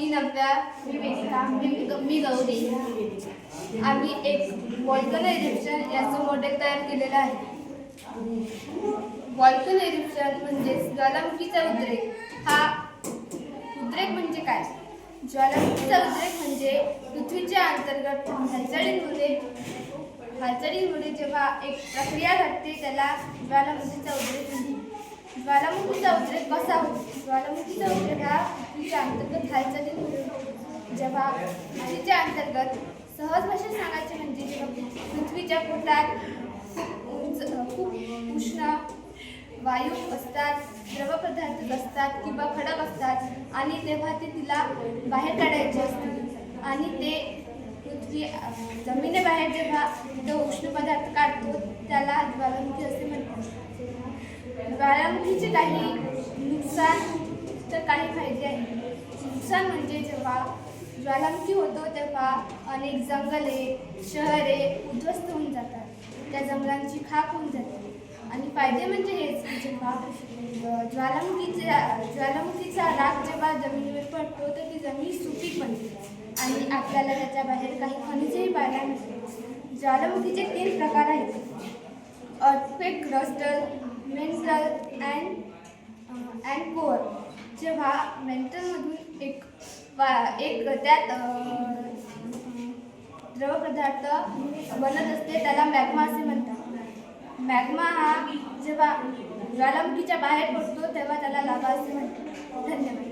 मी नव्या, मी वेदिका, मी गौरी. आम्ही एक व्हॉल्कॅनो इरप्शन याचं मॉडेल तयार केलेलं आहे. व्हॉल्कॅनो इरप्शन म्हणजे ज्वालामुखीचा उद्रेक. हा उद्रेक म्हणजे काय? ज्वालामुखीचा उद्रेक म्हणजे पृथ्वीच्या अंतर्गत हालचालींमुळे जेव्हा एक प्रक्रिया घडते त्याला ज्वालामुखीचा उद्रेक म्हणतात. ज्वालामुखीचा उद्रेक कसा होतो? ज्वालामुखीचा उद्रेक हा पृथ्वीच्या अंतर्गत हालचालींमुळे जेव्हा पृथ्वीच्या अंतर्गत सहज भाषेत सांगायचे म्हणजे जेव्हा पृथ्वीच्या पोटात खूप उष्ण वायू असतात, द्रव पदार्थ असतात किंवा खडक असतात आणि तेव्हा ते तिला बाहेर काढायचे असते आणि ते पृथ्वी जमिनीबाहेर जेव्हा तो उष्ण पदार्थ काढतो त्याला ज्वालामुखी असे म्हणतात. ज्वालामुखीचे काही नुकसान तर काही फायदे आहेत. नुकसान म्हणजे जेव्हा ज्वालामुखी होतो तेव्हा अनेक जंगले, शहरे उद्ध्वस्त होऊन जातात, त्या जंगलांची खाक होऊन जाते. आणि फायदे म्हणजे हेच की जेव्हा ज्वालामुखीचा राख जेव्हा जमिनीवर पडतो तर ती जमीन सुपीक बनते आणि आपल्याला त्याच्या बाहेर काही खनिजेही पाहायला मिळते. ज्वालामुखीचे 3 प्रकार आहेत: earthquake, crustal, mental and core. जेव्हा मेंटलमधून एक त्यात द्रव पदार्थ बनत असते त्याला मॅग्मा असे म्हणतात. मॅग्मा हा जेव्हा ज्वालामुखीच्या बाहेर पडतो तेव्हा त्याला लावा असे म्हणतात. धन्यवाद.